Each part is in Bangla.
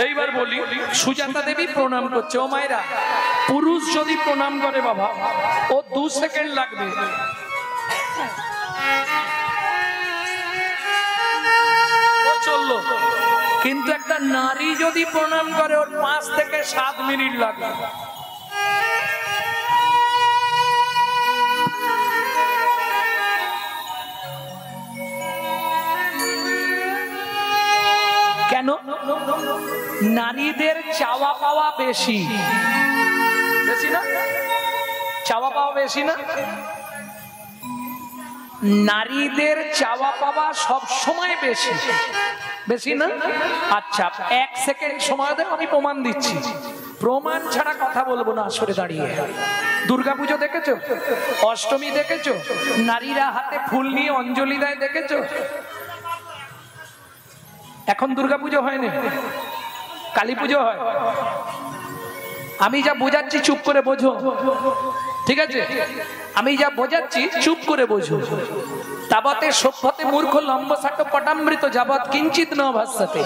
এইবার বলি, সুজাতা দেবী প্রণাম করছে। ও মায়েরা, পুরুষ যদি প্রণাম করে বাবা, ও 2 সেকেন্ড লাগবে। চললো। কিন্তু একটা নারী যদি প্রণাম করে, ওর 5 থেকে 7 মিনিট লাগে। কেন? নারীদের চাওয়া পাওয়া বেশি, বেশি না? চাওয়া পাওয়া বেশি না? নারীদের চাওয়া পাওয়া সব সময় বেশি, বেশি না? আচ্ছা, 1 সেকেন্ড সময় দেন, আমি প্রমাণ দিচ্ছি। প্রমাণ ছাড়া কথা বলবো না সরে দাঁড়িয়ে। দুর্গাপুজো দেখেছো? অষ্টমী দেখেছো? নারীরা হাতে ফুল নিয়ে অঞ্জলি দেয় দেখেছো? এখন দুর্গাপুজো হয়নি, কালী পুজো হয়। আমি যা বোঝাচ্ছি চুপ করে বোঝো, ঠিক আছে? আমি যা বোঝাচ্ছি চুপ করে বোঝো। তাবতে সভ্যতে মূর্খ লম্বসাট পটামৃত যাবৎ কিঞ্চিত ন ভাস্যতে।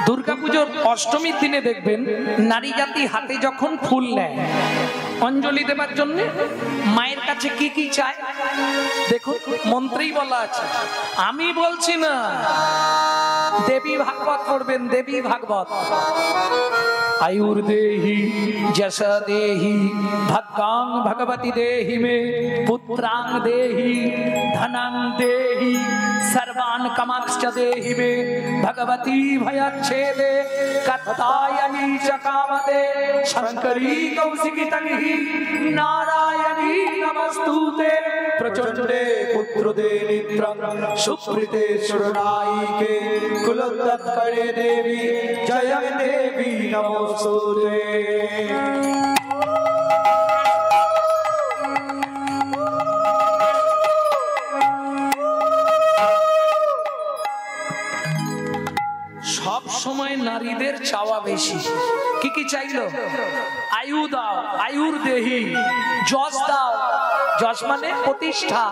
দুর্গাপুজোর অষ্টমীর দিনে দেখবেন নারী জাতি হাতে যখন ফুল নেয় অঞ্জলি দেবার জন্য, মায়ের কাছে কি কি চায় দেখুন, মন্ত্রেই বলা আছে, আমি বলছি না। দেবী ভাগবত পড়বেন, দেবী ভাগবত। आयुर देहि जशा देहि भगांग भगवती देहि मे पुत्रांग देहि धनांग देहि सर्वान कामाक्ष देहि मे भगवती भयच्छेदे कत्तायनी चकामदे शंकरी कौशिकी तंहि नारायणी नमस्तुते प्रचंडे पुत्रदे नित्रं सुप्रीते शरणायिके कुलोत्तरे देवी जय देवी नमोस्तुते। সব সময় নারীদের চাওয়া বেশি। কি কি চাইলো? আয়ু দাও, আয়ুর দেহি, যশ দাও, যশ মানে প্রতিষ্ঠা।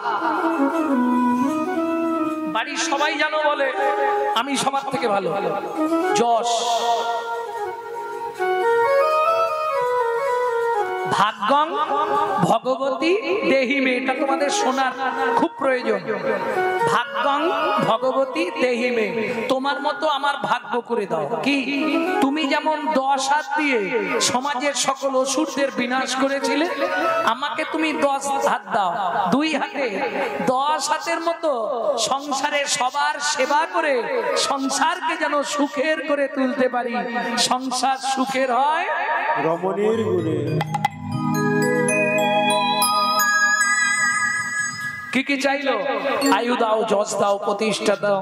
বাড়ির সবাই জানো বলে আমি সবার থেকে ভালো, যশ। ভাগ্যং ভগবতী দেহিমে, এটা তোমাদের শোনার খুব প্রয়োজন। ভাগ্যং ভগবতী দেহিমে, তোমার মতো আমার ভাগ্য করে দাও। কি? তুমি যেমন 10 হাত দিয়ে সমাজের সকল অসুরদের বিনাশ করেছিলে, আমাকে তুমি 10 হাত দাও। 2 হাতে 10 হাতের মতো সংসারে সবার সেবা করে সংসারকে যেন সুখের করে তুলতে পারি। সংসার সুখের হয় রমণীর গুণে। কি কি চাইলো? আয়ু দাও, যশ দাও, প্রতিষ্ঠা দাও,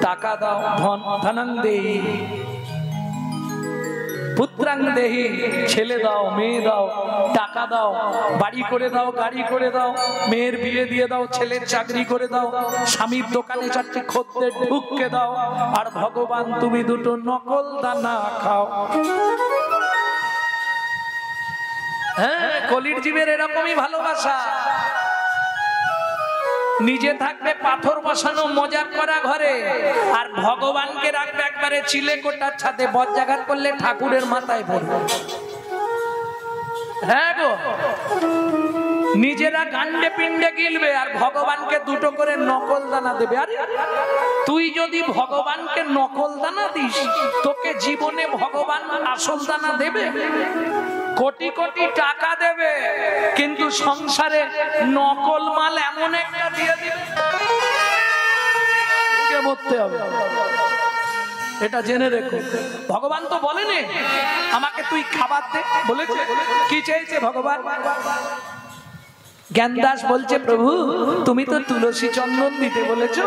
টাকা দাও, ধন ধনাং দেহি, পুত্রাং দেহি, ছেলে দাও, মেয়ে দাও, টাকা দাও, বাড়ি করে দাও, গাড়ি করে দাও, মেয়ের বিয়ে দিয়ে দাও, ছেলের চাকরি করে দাও, স্বামীর দোকানে 4টি খদ্দের ঢুককে দাও, আর ভগবান তুমি 2টো নকল দানা খাও। হ্যাঁ, কলির জীবের এরকমই ভালোবাসা। নিজে থাকবে পাথর বসানো মজার করা ঘরে, আর ভগবানকে রাখবে একবারে চিলে কোটার ছাদে, বজ্রাঘাত করলে ঠাকুরের মাথায় পড়বে। হ্যাঁ গো, নিজেরা গান্ডে পিণ্ডে গিলবে আর ভগবানকে 2টো করে নকল দানা দেবে। আরে তুই যদি ভগবানকে নকল দানা দিস, তোকে জীবনে ভগবান আসল দানা দেবে? কোটি কোটি টাকা দেবে, কিন্তু সংসারে নকল মাল এমন একটা দিয়ে দিবে, মরতে হবে। এটা জেনে রেখো। ভগবান তো বলেনি আমাকে তুই খাবার দে, বলেছে? কি চেয়েছে ভগবান? জ্ঞানদাস বলছে, প্রভু তুমি তো তুলসী চন্দন দিতে বলেছো,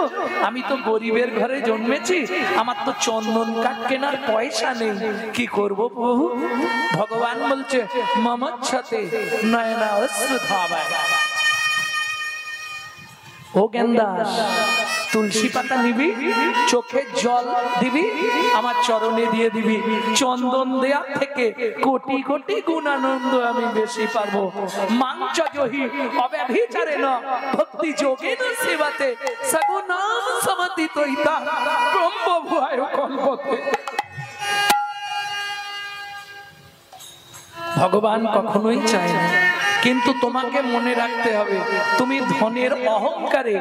আমি তো গরিবের ঘরে জন্মেছি, আমার তো চন্দন কাঠ কেনার পয়সা নেই, কি করব প্রভু? ভগবান বলছে, মমচ্ছতে নয়না অশ্রু ধাবায়। ও জ্ঞানদাস, তুলসী পাতা নিবি, চোখে জল দিবি, আমার চরণে দিয়ে দিবি। চন্দন দেয়া থেকে কোটি কোটি গুণানন্দ আমি বেশি পারবো। মাংস জহি অব্যভিচারে ন ভক্তি যোগে ন সেবাতে সগুণাম সমতিতৈতা ব্রহ্ম ভুয়ায় কল্পতে। ভগবান কখনোই চায় না, কিন্তু তোমাকে মনে রাখতে হবে, তুমি ধনের অহংকারে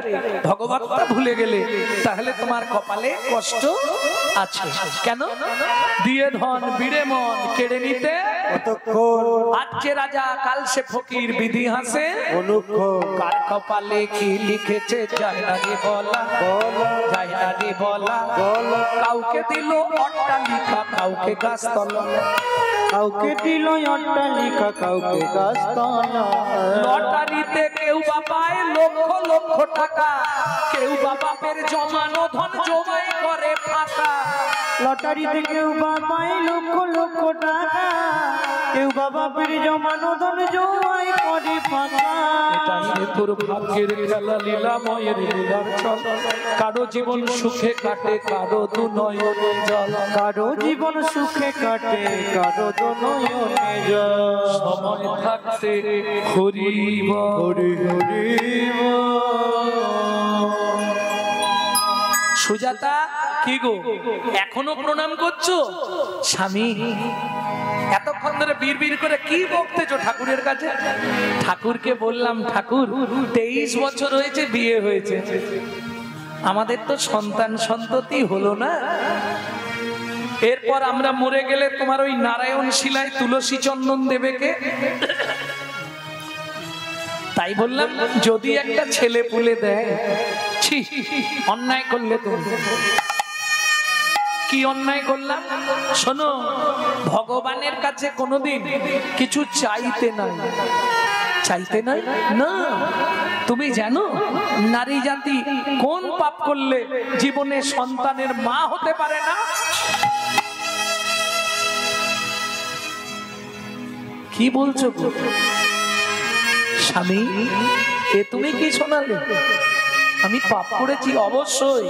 ভগবত্তা ভুলে গেলে তাহলে তোমার কপালে কষ্ট আছে। কেন? দিয়ে ধন বিড়ে মন কেড়ে নিতে আজ যে রাজা কাল সে ফকির, বিধি হাসে কার কপালে কি লিখেছে যায় না রে বলা, যায় না রে বলা। কাউকে দিল অট্টালিকা, কাউকে গাছতলা, কাউকে দিল অট্টালিকা, কাউকে গাছতলা। লটারিতে কেউ বা পায় লক্ষ লক্ষ টাকা, কেউ বা বাপের জমানো ধন জমাই করে ফাঁকা। লটারিতে কেউ বা পায় লক্ষ লক্ষ টাকা, কেউ বা বাপের জমানো ধন জমাই করে ফাঁকা। এটা তোর ভাগ্যের খেলা, লীলাময়ের লীলার ছল। কারো জীবন সুখে কাটে, কারো দু নয়নে জল। কারো জীবন সুখে কাটে, কারো দু নয়নে জল। সময় থাকতে হরি হরি হরি। সুজাতা, কি গো এখনো প্রণাম করছো? স্বামী এতক্ষণ ধরে বিড়বিড় করে কি বকতেছো ঠাকুরের কাছে? ঠাকুরকে বললাম, ঠাকুর 23 বছর হয়েছে বিয়ে হয়েছে, আমাদের তো সন্তান সন্ততি হলো না। এরপর আমরা মরে গেলে তোমার ওই নারায়ণ শিলায় তুলসী চন্দন দেবে কে? তাই বললাম যদি একটা ছেলে পুলে দেয়। ছি, অন্যায় করলে তুমি। কি অন্যায় করলাম? শোনো, ভগবানের কাছে কোনোদিন কিছু চাইতে নাই, চাইতে নাই না। তুমি জানো নারী জাতি কোন পাপ করলে জীবনে সন্তানের মা হতে পারে না? কি বলছো স্বামী? এ তুমি কি শোনালে? আমি পাপ করেছি? অবশ্যই।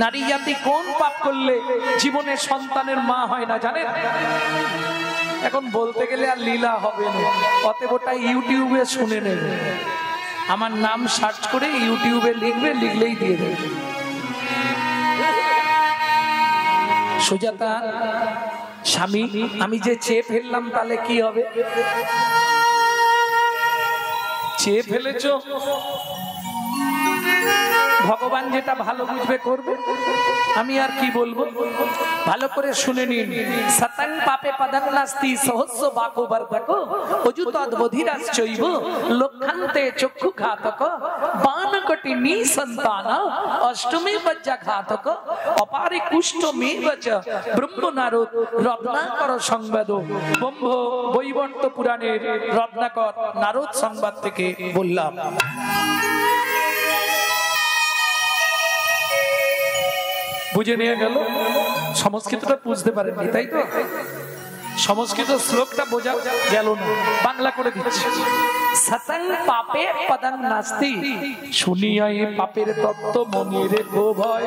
নারী জাতি কোন পাপ করলে জীবনে সন্তানের মা হয় না জানেন? এখন বলতে গেলে আর লীলা হবে না, অতএব ওটা ইউটিউবে শুনে নেবে। আমার নাম সার্চ করে ইউটিউবে লিখবে, লিখলেই দিয়ে দেবে। সুজাতা, স্বামী আমি যে চেয়ে ফেললাম তাহলে কি হবে? চেয়ে ফেলেছ, ভগবান যেটা ভালো বুঝবে করবে, আমি আর কি বলবো? ভালো করে শুনে নিন। সতং পাপে পদং নাস্তি সহস্র বাকো বর্ধকো অযুতদ বধিরাশ্চৈব লক্ষন্তে চক্ষু ঘাতক বানকটি নিসন্তান অষ্টমী বজ্জা ঘাতক অপারে কুষ্ঠমে বচ ব্রহ্ম নারদ রত্নাকর সংবাদ। ব্রহ্ম বৈবর্ত পুরাণের রত্নাকর নারদ সংবাদ থেকে বললাম। বুঝে নিয়ে গেল? সংস্কৃতটা বুঝতে পারেননি তাই তো? সংস্কৃত শ্লোকটা বোঝা গেল না, বাংলা করে দিচ্ছি। সতং পাপে পদং নাস্তি, শুনিয়া এই পাপের তত্ত্ব মনে রেখো ভয়।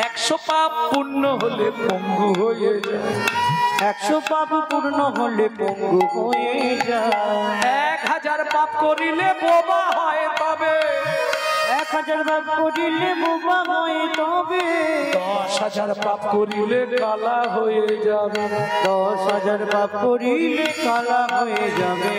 100 পাপ পূর্ণ হলে পঙ্গু হয়ে যায়, 100 পাপ পূর্ণ হলে পঙ্গু হয়ে যায়। 1000 পাপ করিলে বোবা হয় তবে, 1000 পাপ করিলে বোবা হয় তবে, 10,000 পাপ করিলে কালা হয়ে যাবে, 10,000 পাপ করিলে কালা হয়ে যাবে।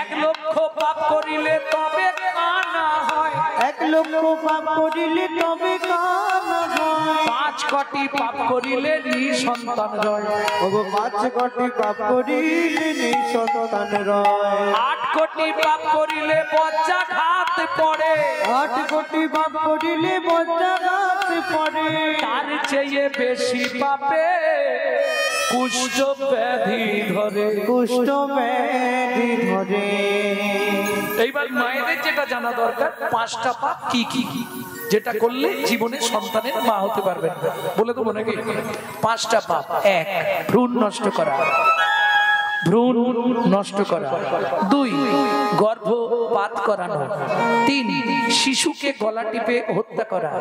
1 লক্ষ পাপ করিলে তবে কানা হয়, 1 লক্ষ পাপ করিলে তবে কানা হয়। 5 কোটি পাপ করিলে নিঃসন্তান রয়, 5 কোটি পাপ করিলে নিঃসন্তান রয়। 8 কোটি পাপ করিলে বজ্রাঘাত পড়ে, 8 কোটি পাপ করিলে বজ্রাঘাত পড়ে। তার চেয়ে বেশি পাপে কুষ্ঠ ব্যাধি ধরে, কুষ্ঠ ব্যাধি ধরে। এইবার মায়েদের যেটা জানা দরকার, 5টা পাপ কি কি যেটা করলে জীবনে সন্তানের মা হতে পারবেন। বলে দেবো নাকি? 5টা পাপ। 1, ভ্রূণ নষ্ট করা। ভ্রূণ নষ্ট করা, 2 গর্ভপাত করানো, 3 শিশুকে গলা টিপে হত্যা করা,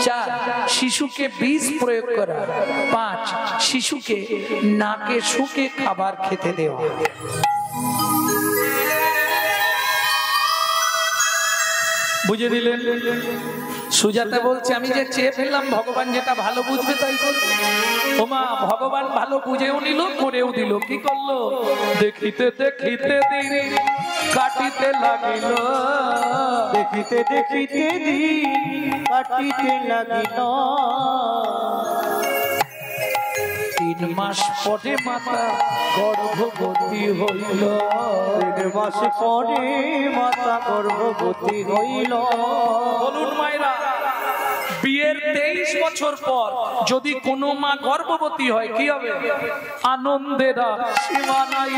4 শিশুকে বিষ প্রয়োগ করা, 5 শিশুকে নাকে শুকে খাবার খেতে দেওয়া। বুঝে দিলেন? সুজাতা বলছে আমি যে চেয়ে ফেললাম ভগবান যেটা ভালো বুঝবে তাই করবে। ওমা ভগবান ভালো বুঝেও নিল, করেও দিল। কি করলো? দেখিতে দেখিতে দিন কাটিতে লাগিল, দেখিতে দেখিতে দিন কাটিতে লাগিল। 3 মাস পরে মাতা গর্ভবতী হইল, 3 মাস পরে মাতা গর্ভবতী হইল। বলুন মায়েরা, বিয়ের 23 বছর পর যদি কোনো মা গর্ভবতী হয় কি হবে? আনন্দের সীমা নাই,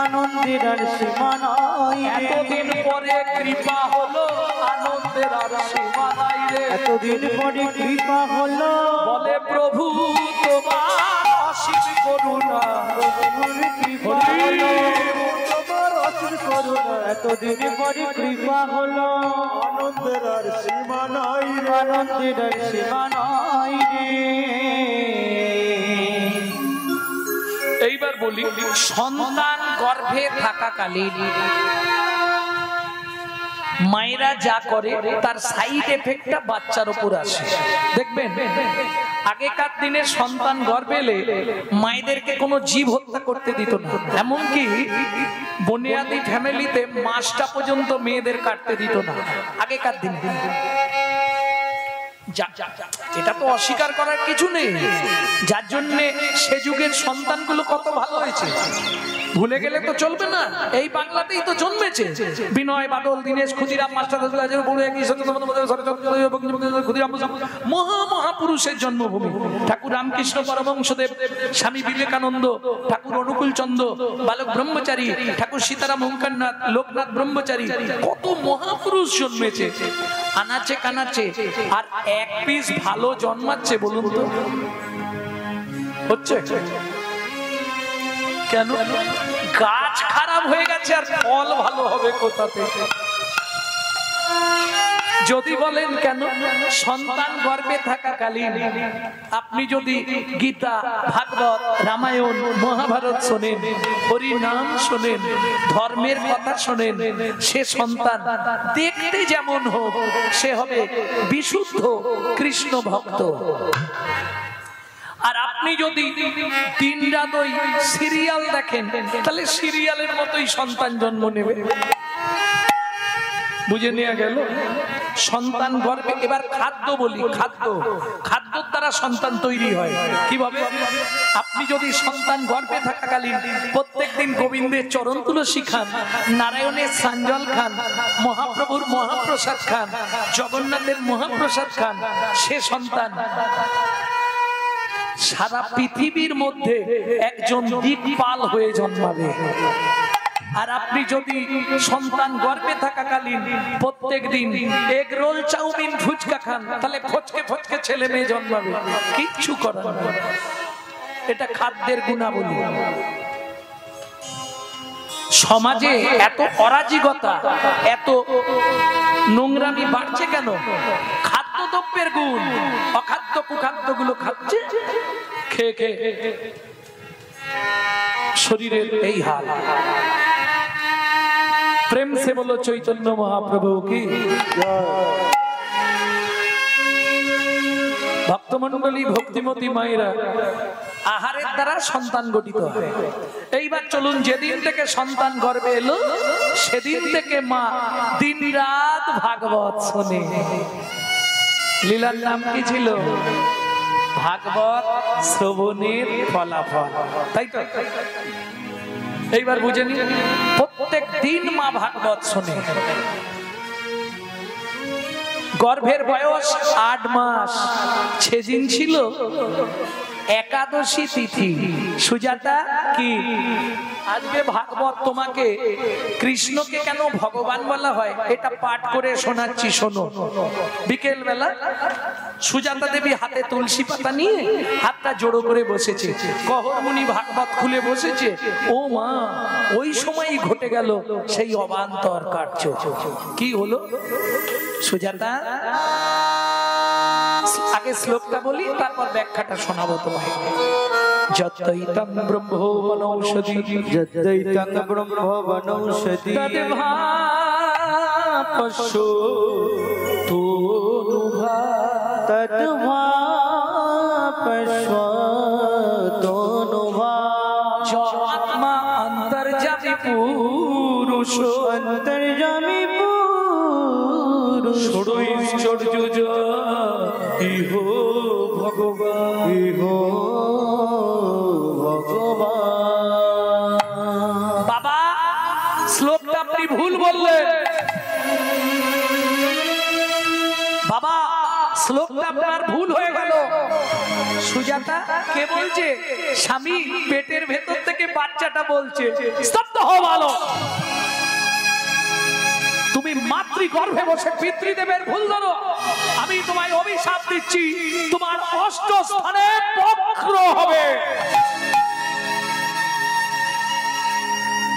আনন্দের আর সীমা নাই। এতদিন পরে কৃপা হলো, আনন্দের আর সীমা নাই রে। এতদিন পরে কৃপা হলো, বলে প্রভু তোমার অসীম করুণা, কৃপা হলো তোমার অসীম করুণা। এতদিন পরে কৃপা হলো, আনন্দের আর সীমা নাই রে। আনন্দের আর সীমা নাই রে। এইবার বলি, সন্তান গর্ভে থাকাকালীন মায়েরা যা করে তার সাইড এফেক্টটা বাচ্চার উপর আসে। দেখবেন আগেকার দিনে সন্তান গর্ভে এলে মায়েদেরকে কোনো জীব হত্যা করতে দিত না, এমনকি বুনিয়াদি ফ্যামিলিতে মাসটা পর্যন্ত মেয়েদের কাটতে দিত না আগেকার দিনে। এটা তো অস্বীকার করার কিছু নেই, যার জন্য সে যুগের সন্তানগুলো কত ভালো হয়েছে ভুলে গেলে তো চলবে না। এই বাংলাতেই তো জন্মেছে বিনয়, বাদল, দীনেশ, ক্ষুদিরাম, মাস্টার মহাপুরুষের জন্মভূমি। ঠাকুর রামকৃষ্ণ পরমহংসদেব, স্বামী বিবেকানন্দ, ঠাকুর অনুকূল চন্দ্র, বালক ব্রহ্মচারী, ঠাকুর সীতারাম ওঙ্কারনাথ, লোকনাথ ব্রহ্মচারী, কত মহাপুরুষ জন্মেছে আনাচে কানাচে। আর এক পিস ভালো জন্মাচ্ছে বলুন তো হচ্ছে কেন? গাছ খারাপ হয়ে গেছে আর ফল ভালো হবে কোথা থেকে? যদি বলেন কেন, সন্তান গর্ভে থাকাকালীন আপনি যদি গীতা, ভাগবত, রামায়ণ, মহাভারত শোনেন, হরি নাম শোনেন, ধর্মের কথা শোনেন, সে সন্তান দেখতে যেমন হোক সে হবে বিশুদ্ধ কৃষ্ণ ভক্ত। আর আপনি যদি দিনরাত ওই সিরিয়াল দেখেন তাহলে সিরিয়ালের মতোই সন্তান জন্ম নেবে। বুঝে নেওয়া গেল? সন্তান গর্ভে। এবার খাদ্য বলি, খাদ্যর দ্বারা সন্তান তৈরি হয় কিভাবে? আপনি যদি সন্তান গর্ভে থাকাকালীন প্রত্যেকদিন গোবিন্দের চরণ তুলসী খান, নারায়ণের সাঞ্জল খান, মহাপ্রভুর মহাপ্রসাদ খান, জগন্নাথের মহাপ্রসাদ খান, সে সন্তান সারা পৃথিবীর মধ্যে একজন দিকপাল হয়ে জন্মাবে। আর আপনি যদি সন্তান গর্ভে থাকাকালীন প্রত্যেক দিন এগ রোল, চাউমিন, ফুচকা খান, তাহলে ফচকে ফচকে ছেলে মেয়ে জন্মাবে। কিচ্ছু করার নেই, এটা খাদ্যের গুণাবলী। সমাজে এত অরাজকতা, এত নোংরামি বাড়ছে কেন? খাদ্যদ্রব্যের গুণ। অখাদ্য কুখাদ্য গুলো খাচ্ছে, খেয়ে খেয়ে শরীরের এই হাল। প্রেম সে বলো চৈতন্য মহাপ্রভু কি। ভক্তমন্ডলী, ভক্তিমতী মায়েরা, আহারের দ্বারা সন্তান গঠিত হয়। এইবার চলুন, যেদিন থেকে সন্তান গর্ভে এলো সেদিন থেকে মা দিন রাত ভাগবত শোনে। লীলার নাম কি ছিল? ভাগবত শ্রবণের ফলাফল, তাই তো? এইবার বুঝে নিন, প্রত্যেক দিন মা ভাগবত শোনে। গর্ভের বয়স 8 মাস। সেদিন ছিল একাদশী তিথি। সুজাতা কি আজকে ভাগবত তোমাকে কৃষ্ণকে কেন ভগবান বলা হয় এটা পাঠ করে শোনাচ্ছি, শোনো। বিকেল বেলা সুজাতা দেবী হাতে তুলসী পাতা নিয়ে হাতটা জোড়ো করে বসেছে, কহরমুনি ভাগবত খুলে বসেছে। ও মা, ওই সময়ই ঘটে গেল সেই অবান্তর কার্য। কি হলো সুজাতা? আগে শ্লোকটা বলি, তারপর ব্যাখ্যাটা শোনাবো তোমায়। যদ্দৈতং ব্রহ্মো বনৌষধি, যদ্দৈতং ব্রহ্মো বনৌষধি, তদ্ভাপস্যো তনুভা, তদ্ভাপস্যো তনুভা। আত্মা অন্তর্যামী পুরুষ, অন্তর্যামী পুরুষ, ষড়ৈশ্বর্য ইহ ভগবান, ইহ ভগবান। বাবা শ্লোকটা আপনি ভুল বললেন। বাবা শ্লোকটা আপনার ভুল হয়ে গেল। সুজাতা কে বলছে? স্বামী পেটের ভেতর থেকে বাচ্চাটা বলছে। স্তব্ধ হও ভালো। তুমি মাতৃগর্ভে বসে পিতৃদেবের ভুল ধরো। আমি তোমায় অভিশাপ দিচ্ছি, তোমার অষ্ট স্থানে বক্র হবে।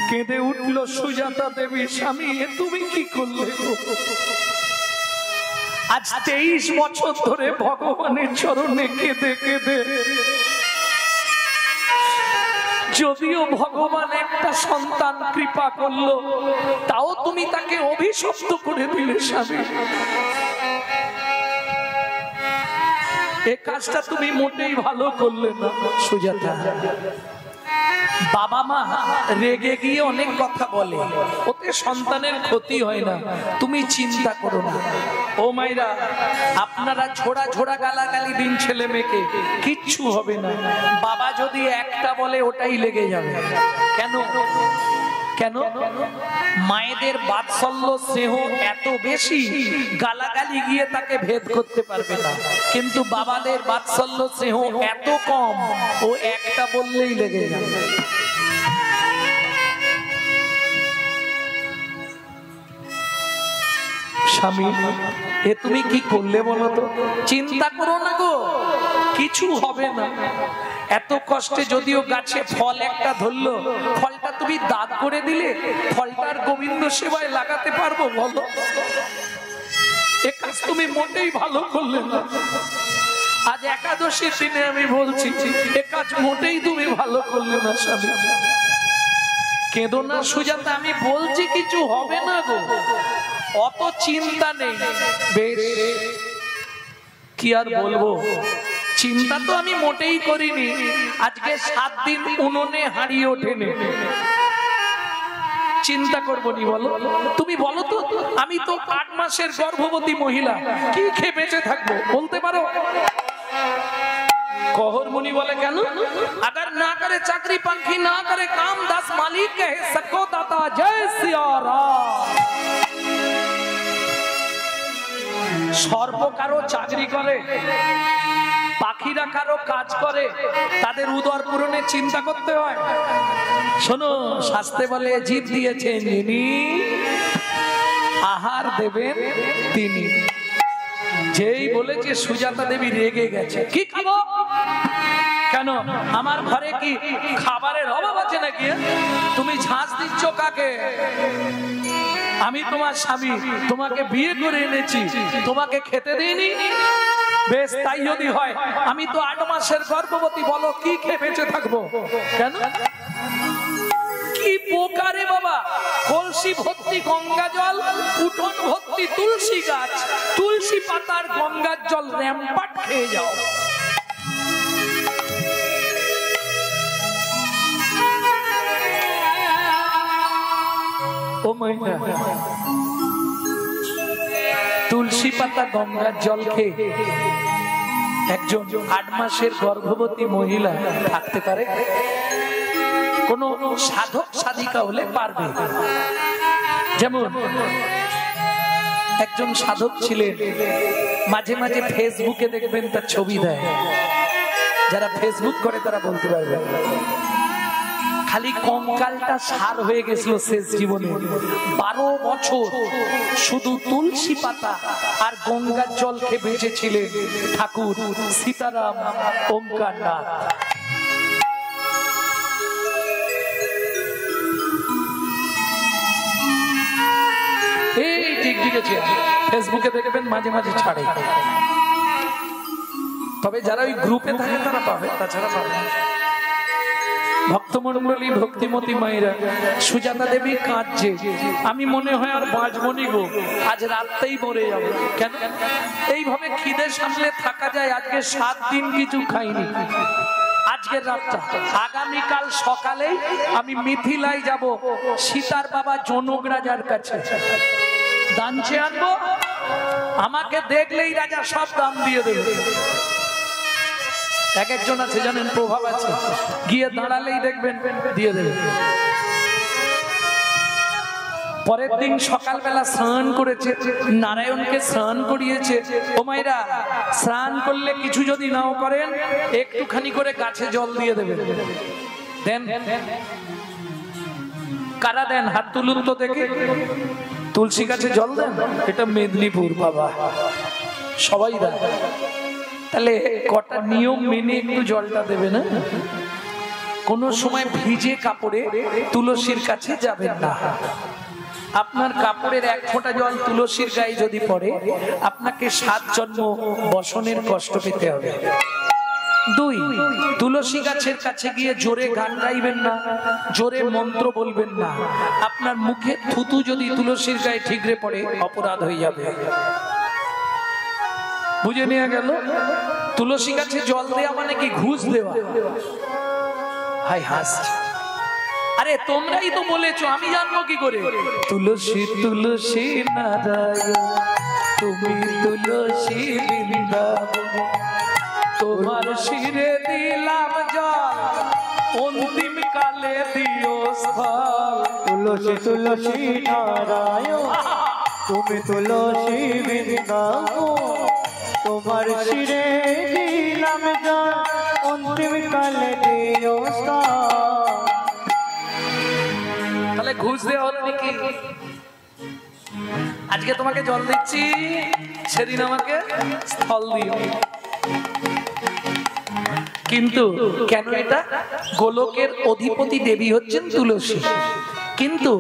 কেঁদে উঠল সুজাতা দেবী, স্বামী তুমি কি করলে? আজ 23 বছর ধরে ভগবানের চরণে কেঁদে কেঁদে, যদিও ভগবান একটা সন্তান কৃপা করলো, তাও তুমি তাকে অভিশপ্ত করে দিলে স্বামী। এ কাজটা তুমি মোটেই ভালো করলে না সুজাতা। বাবা মা রেগে গিয়ে অনেক কথা বলে, ওতে সন্তানের ক্ষতি হয় না, তুমি চিন্তা করো না। ও মাইরা, আপনারা ঝোড়া ঝোড়া গালাগালি দিন ছেলে মেয়েকে, কিচ্ছু হবে না। বাবা যদি একটা বলে ওটাই লেগে যাবে। কেন কেন? মায়েদের বাৎসল্য স্নেহ এত বেশি, গালাগালি গিয়ে তাকে ভেদ করতে পারবে না। কিন্তু বাবাদের বাৎসল্য স্নেহ এত কম, ও একটা বললেই লেগে যাবে। স্বামী এ তুমি কি করলে বলো তো? চিন্তা করো না গো, কিছু হবে না। এত কষ্টে যদিও গাছে ফল একটা ধরলো, ফলটা তুমি দাগ করে দিলে, ফলটার গোবিন্দ সেবায় লাগাতে পারবো বলো? এ কাজ তুমি মোটেই ভালো করলে না। আজ একাদশীর দিনে আমি বলছি, এ কাজ মোটেই তুমি ভালো করলে না স্বামী। কেঁদো না সুজাতা, আমি বলছি কিছু হবে না গো, অত চিন্তা নেই। বেশ, কি আর বলবো, চিন্তা তো আমি মোটেই করিনি। আজকে 7 দিন উনুনে হারিয়ে ওঠেনি, চিন্তা করবো নি বলো? তুমি বলো তো, আমি তো 8 মাসের গর্ভবতী মহিলা, কি খেয়ে বেঁচে থাকবো বলতে পারো? কহরমুনি বলে কেন? अगर ना करे चाकरी पंखी ना करे काम, 10 मालिक कहे सबको दाता जय सिया राम। সর্প কারো চাকরি করে, পাখিরা কারো কাজ করে, তাদের উদর পূরণের চিন্তা করতে হয়। শোনো, শাস্ত্রে বলে জীব দিয়েছেন যিনি, আহার দেবেন তিনি। যেই বলেছে সুজাতা দেবী রেগে গেছে। কি খাবো? কেন আমার ঘরে কি খাবারের অভাব আছে নাকি? তুমি ঝাঁজ দিচ্ছ কাকে? আমি তোমার স্বামী, তোমাকে বিয়ে করে এনেছি, তোমাকে খেতে দিইনি? বেশ, তাই যদি হয়, আমি তো 8 মাসের গর্ভবতী, বলো কি খেয়ে বেঁচে থাকবো? কেন? কি পোকারে বাবা, কলসি ভর্তি গঙ্গা জল, উঠোন ভর্তি তুলসী গাছ, তুলসী পাতার গঙ্গার জল র্যাম্পাট খেয়ে যাও। ও মাইনা, তুলসী পাতা গঙ্গার জল খেয়ে একজন 8 মাসের গর্ভবতী মহিলা থাকতে পারে? কোন সাধক সাধিকা হলে পারবে। যেমন একজন সাধক ছিলেন, মাঝে মাঝে ফেসবুকে দেখবেন তার ছবি দেয়, যারা ফেসবুক করে তারা বলতে পারবে। খালি কঙ্কালটা সার হয়ে গেছিল শেষ জীবনে। 12 বছর শুধু তুলসী পাতা আর গঙ্গার জল খেয়ে বেঁচেছিলেন ঠাকুর সীতারাম ওঙ্কারনাথ। এই ঠিক আছে, ফেসবুকে দেখবেন মাঝে মাঝে ছাড়ে, তবে যারা ওই গ্রুপে থাকে তারা পাবে, তাছাড়া পাবে না। ভক্তমন্ডলী, ভক্তিমতী মায়েরা, সুজাতা দেবী কাঁদছে, আমি মনে হয় আর বাঁচবনি গো, আজ রাতটাই মরে যাবো। কেন এইভাবে খিদে সামলে থাকা যায়? আজকে 7 দিন কিছু খাইনি, আজকের রাতটা। আগামীকাল সকালেই আমি মিথিলায় যাব সীতার বাবা জনক রাজার কাছে, দান চেয়ে আনবো। আমাকে দেখলেই রাজা সব দান দিয়ে দেবে। এক একজন আছে জানেন, প্রভাব আছে, গিয়ে দাঁড়ালেই দেখবেন দিয়ে দেবে। পরের দিন সকালবেলা স্নান করেছে, নারায়ণকে স্নান করিয়েছে। ও মায়েরা, স্নান করলে কিছু যদি নাও করেন, একটুখানি করে গাছে জল দিয়ে দেবেন। দেন, কারা দেন? হাত তুলুন তো দেখে। তুলসী গাছে জল দেন? এটা মেদিনীপুর বাবা, সবাই দেন। তাহলে কটা নিয়ম মেনে একটু জলটা দেবে না? কোন সময় ভিজে কাপড়ে তুলসীর কাছে যাবেন না। আপনার কাপড়ের 1 ফোঁটা জল তুলসীর গায়ে যদি পড়ে, আপনাকে 7 জন্ম বসনের কষ্ট পেতে হবে। 2, তুলসী গাছের কাছে গিয়ে জোরে গান গাইবেন না, জোরে মন্ত্র বলবেন না। আপনার মুখে থুতু যদি তুলসীর গায়ে ঠিকরে পড়ে, অপরাধ হয়ে যাবে। বুঝে নিয়ে গেল? তুলসী গাছে জল দেওয়া মানে কি ঘুষ দেওয়া? হাই হাসছে। আরে তোমরাই তো বলেছো, আমি জানবো কি করে? তুলসী তুলসী নারায়ণ, তুমি তুলসী বৃন্দাবন, তোমার শিরে দিলাম জল, অন্তিম কালে দিও স্থল। তুলসী তুলসী নারায়ণ, তুমি তুলসী বৃন্দাবন, তোমার শিরে দিলাম জল, অন্তিম কালে দিও স্থল। তাহলে ঘুষ দেওয়া হলো নাকি? আজকে তোমাকে জল দিচ্ছি, সেদিন আমাকে স্থল দিও। কিন্তু কেন এটা? গোলকের অধিপতি দেবী হচ্ছেন তুলসী। কিন্তু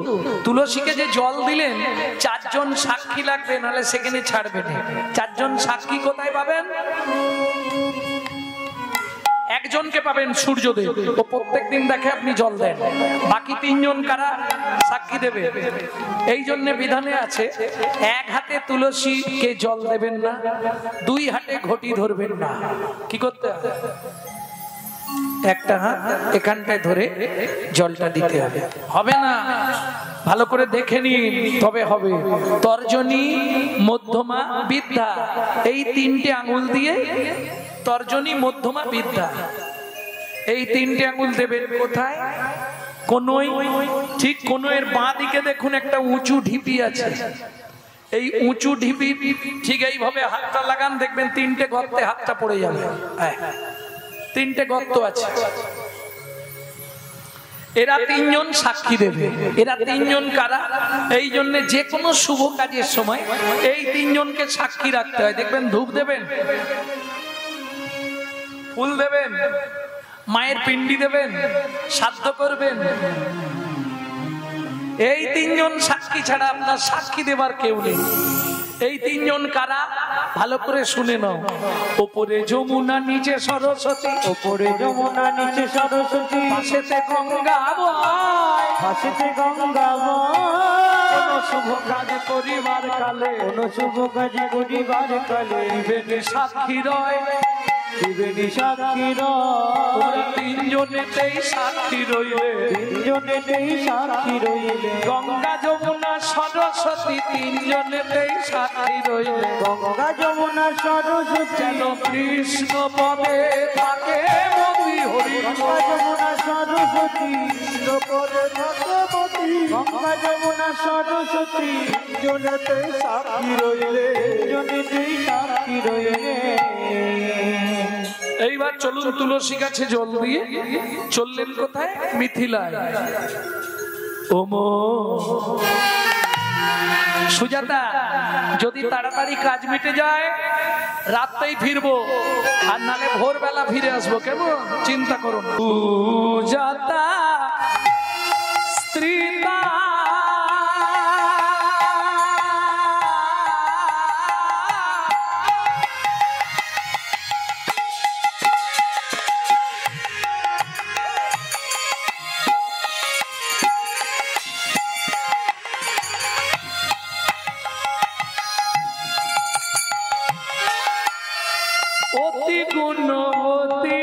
তুলসীকে যে জল দিলেন, 4 জন সাক্ষী লাগবে, নাহলে সেখানে ছাড়বে না। 4 জন সাক্ষী কোথায় পাবেন? একজনকে পাবেন সূর্যদেব, ও প্রত্যেকদিন দেখে আপনি জল দেন। বাকি 3 জন কারা সাক্ষী দেবে? এই জন্য বিধানে আছে, 1 হাতে তুলসীকে জল দেবেন না, 2 হাতে ঘটি ধরবেন না। কি করতে হবে? একটা হাত এখানটায় ধরে জলটা দিতে হবে। হবে না, ভালো করে দেখে নিন, তবে হবে। তর্জনী, মধ্যমা, বৃদ্ধা, এই 3টে আঙুল দিয়ে, তর্জনী, মধ্যমা, বৃদ্ধা, এই 3টে আঙুল দেবেন কোথায়? কোনোই। ঠিক কোনোর বাঁ দিকে দেখুন একটা উঁচু ঢিপি আছে, এই উঁচু ঢিপি ঠিক এইভাবে হাতটা লাগান, দেখবেন 3টে গর্তে হাতটা পড়ে যাবে। 3টে গর্ত আছে। এরা 3 জন সাক্ষী দেবে। এরা 3 জন কারা? এই জন্য যে কোনো শুভ কাজের সময় এই 3 জনকে সাক্ষী রাখতে হয়। দেখবেন ধূপ দেবেন, ফুল দেবেন, মায়ের পিণ্ডি দেবেন, শ্রাদ্ধ করবেন, এই 3 জন সাক্ষী ছাড়া আপনার সাক্ষী দেবার কেউ নেই। এই 3 জন কারা? ভালো করে শুনে নাও। ওপরে যমুনা, নিচে সরস্বতী, ওপরে যমুনা, নিচে সরস্বতী, পাশেতে গঙ্গা বয়, পাশেতে গঙ্গা বয়। কোন শুভ কাজ করিবার কালে, কোন শুভ কাজ করিবার কালে, দিবেন সাক্ষী রয়, দিবেন সাক্ষী তোমরা রয়। 3 জনেতেই সাক্ষী রইলে, 3 জনেতেই সাক্ষী রইলে, গঙ্গা যমুনা সরস্বতী 3 জনেতেই সাক্ষী রইলে। গঙ্গা যমুনা সরস্বতী, যেন কৃষ্ণ পদে থাকে মতি হরি। গঙ্গা যমুনা সরস্বতী, কৃষ্ণ পদে থাকে মতি, গঙ্গা যমুনা সরস্বতী, জনেতে সাক্ষী রইলে, জনেতেই সাক্ষী রইলে। এইবার এইবার চলুন তুলসী গাছে জল দিয়ে চললেন কোথায়? মিথিলায়। ওমো সুজাতা, যদি তাড়াতাড়ি কাজ মিটে যায় রাতটাই ফিরবো, আর নালে ভোরবেলা ফিরে আসবো, কেমন? চিন্তা করুন। সুজাতা স্ত্রীতা অতি গুণবতী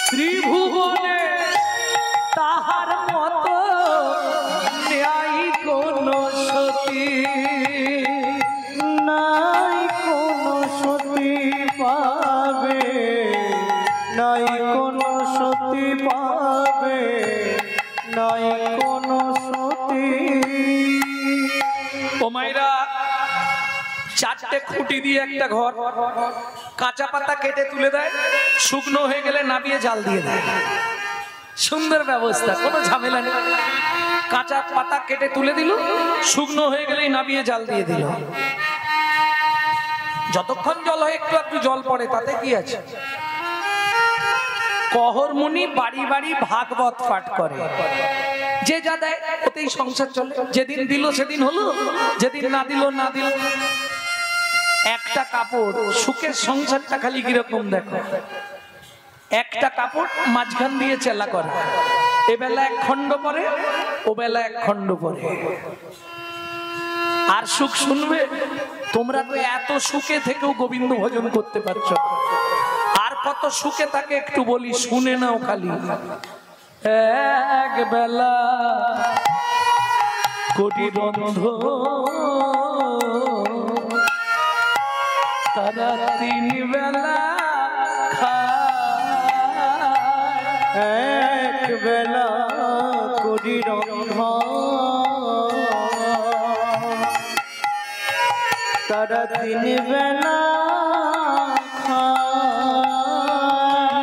ত্রিভুবনে তাহার মতো ন্যায় কোন সতী নাই কোনো সতী পাবে, নাই কোনো সতী পাবে, নাই কোনো সতী। ও মাইরা, চারটে খুঁটি দিয়ে একটা ঘর, কাঁচা পাতা কেটে তুলে দেয়, শুকনো হয়ে গেলে নাবিয়ে জাল দিয়ে দেয়। সুন্দর ব্যবস্থা, কোনো ঝামেলা নেই। কাঁচা পাতা কেটে তুলে দিল, শুকনো হয়ে গেলেই নাবিয়ে জাল দিয়ে দিল। যতক্ষণ জল হয় একটু একটু জল পড়ে, তাতে কি আছে? কহরমুনি বাড়ি বাড়ি ভাগবত পাঠ করে, যে যা দেয় ওতেই সংসার চলে। যেদিন দিল সেদিন হলো, যেদিন না দিল না দিল। একটা কাপড়, সুখের সংসারটা খালি কিরকম দেখো। একটা কাপড় মাঝখান দিয়ে চেলা করে, এ বেলা এক খণ্ড পরে, ও বেলা এক খণ্ড পরে। আর সুখ শুনবে? তোমরা তো এত সুখে থেকেও গোবিন্দ ভজন করতে পারছো। আর কত সুখে তাকে একটু বলি, শুনে নাও খালি। এক বেলা কোটি রন্ধ, তারা তিন বেলা খায়। এক বেলা করি রন্ধা, তারা তিন বেলা খায়।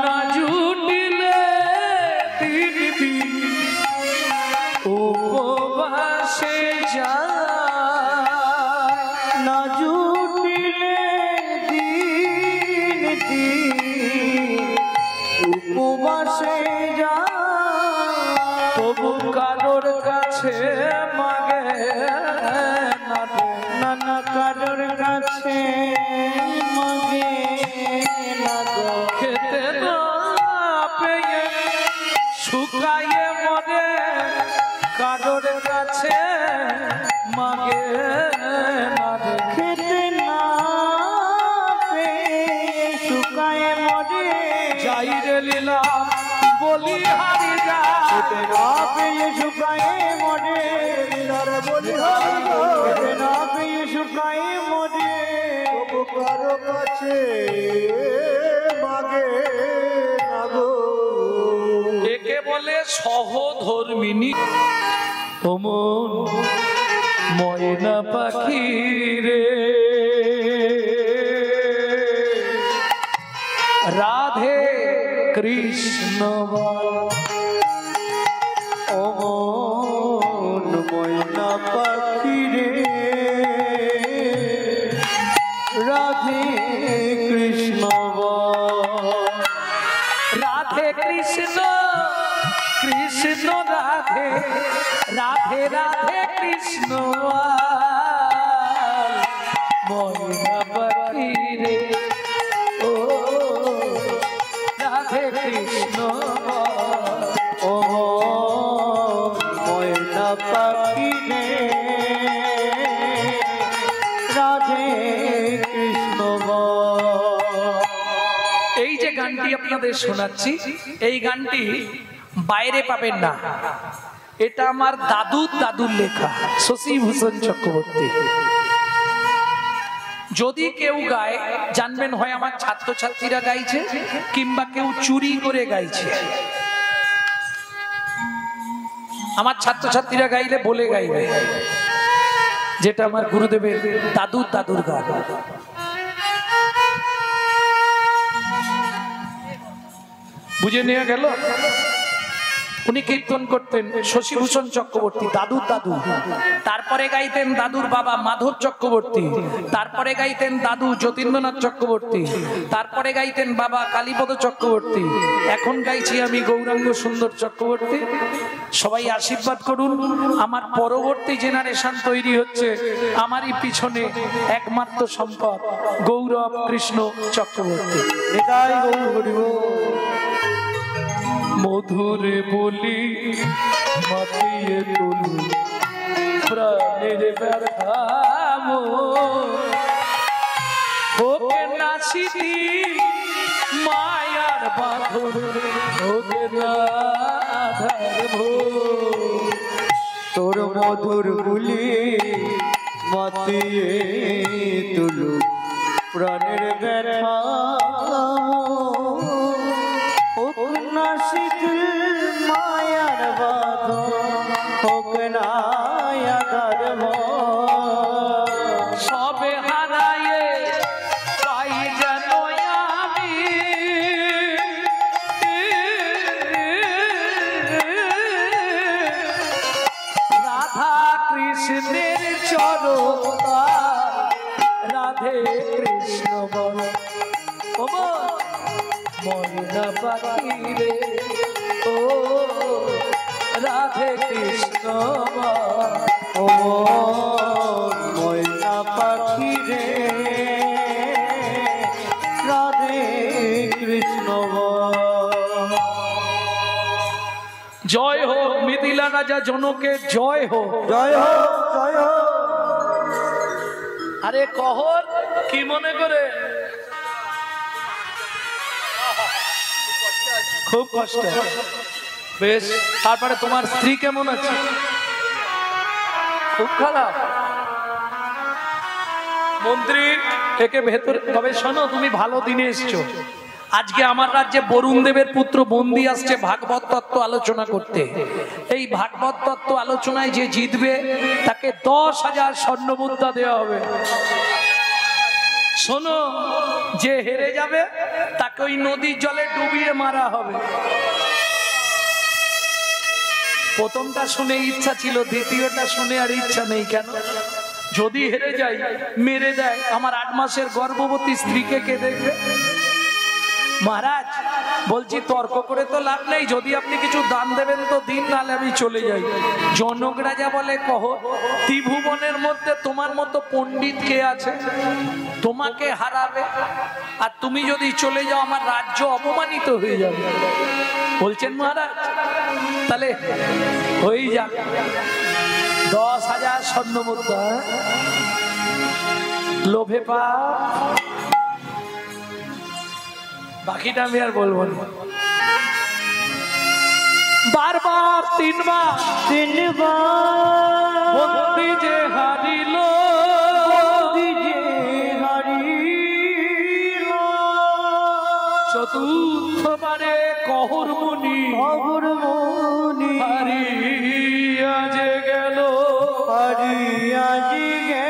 না জুটিলে তিন দিন উপবাসে যায়, না জুটিলে দিন দিন উপবাসে যায়। তবু কারোর কাছে মাগে না রে। নানা কারোর কাছে মাগে না গো। খেতে না পেয়ে শুকায়ে মরে, কারোর কাছে মাগে না রে। খেতে না পেয়ে শুকায় মরে, যাই রে লীলা বলি হারি যা। খেতে না পেয়ে শুকায় মরে, বলি হারি যা। খেতে না পেয়ে শুকায় মরে। তবু কারো কাছে মাগে না গো। একে বলে সহধর্মিনী। ওমন ময়না পাখি রে, রাধে কৃষ্ণ বল। অমন ময়না পাখি রে, রাধে কৃষ্ণ বল। রাধে কৃষ্ণ কৃষ্ণ রাধে, রাধে রাধে কৃষ্ণ ময়না পাখি রে। ও রাধে কৃষ্ণ ও ময়না পাখি রে, রাধে কৃষ্ণ বল। এই যে গানটি আপনাদের শোনাচ্ছি, এই গানটি বাইরে পাবেন না। এটা আমার দাদুর লেখা, শশীভূষণ চক্রবর্তী। যদি কেউ গায় জানবেন হয় আমার ছাত্রছাত্রীরা গাইছে, কিংবা কেউ চুরি করে গাইছে। আমার ছাত্রছাত্রীরা গাইলে বলে গাইবে। যেটা আমার গুরুদেবের দাদুর দাদুর গান। বুঝে নিয়ে গেল। উনি কীর্তন করতেন শশীভূষণ চক্রবর্তী, দাদুর দাদু। তারপরে গাইতেন দাদুর বাবা মাধব চক্রবর্তী, তারপরে গাইতেন দাদু যতীন্দ্রনাথ চক্রবর্তী, তারপরে গাইতেন বাবা কালীপদ চক্রবর্তী। এখন গাইছি আমি গৌরাঙ্গ সুন্দর চক্রবর্তী। সবাই আশীর্বাদ করুন। আমার পরবর্তী জেনারেশন তৈরি হচ্ছে, আমারই পিছনে একমাত্র সম্পদ গৌরব কৃষ্ণ চক্রবর্তী। এটাই গৌর হরিব। মধুর বলি মাতিয়ে তুলি প্রাণের ব্যথাম হোকে নাসিতি মায়ার বাঁধন হোকে না আধার ভোর। তোর মধুর বুলি মাতিয়ে তুলু প্রাণের ব্যথা হোক না শিথিল মায়ার বাঁধন হোক না আধার ভোর। সবে হারায়ে পাই যেন আমি রাধা কৃষ্ণের চরণ রাধে কৃষ্ণ বল ময়না পাখি রে ও রাধে কৃষ্ণ ও ময়না পাখি রে রাধে কৃষ্ণ বল। জয় হো মিথিলা রাজা জনকের জয় হো। জয় হো জয় হো। আরে কহর কি মনে করে? খুব কষ্ট। বেশ, তারপরে তোমার স্ত্রী কেমন আছে? খুব খারাপ। মন্ত্রী একে ভেতরে, তবে শোনো তুমি ভালো দিনে এসছো। আজকে আমার রাজ্যে বরুণ দেবের পুত্র বন্দি আসছে ভাগবত তত্ত্ব আলোচনা করতে। এই ভাগবত তত্ত্ব আলোচনায় যে জিতবে তাকে 10,000 স্বর্ণ মুদ্রা দেওয়া হবে। শোনো, যে হেরে যাবে তাকে ওই নদীর জলে ডুবিয়ে মারা হবে। প্রথমটা শুনে ইচ্ছা ছিল, দ্বিতীয়টা শুনে আর ইচ্ছা নেই। কেন? যদি হেরে যাই, মেরে দেয়, আমার 8 মাসের গর্ভবতী স্ত্রীকে কে দেখবে? মহারাজ বলছি তর্ক করে তো লাভ নেই, যদি আপনি কিছু দান দেবেন তো দিন, নাহলে আমি চলে যাই। জনক রাজা বলে, কহ ত্রিভুবনের মধ্যে তোমার মতো পণ্ডিত কে আছে তোমাকে হারাবে? আর তুমি যদি চলে যাও আমার রাজ্য অপমানিত হয়ে যাবে। বলছেন মহারাজ তাহলে হয়ে যাবে 10,000 স্বর্ণ মুদ্রা। লোভে পা, বাকিটা আমি আর বলবো না। বারবার 3 বার বন্দি যে হারিল, চতুর্থবারে কহর মুনি হারিয়া যে গেল, হারিয়া যে গেল।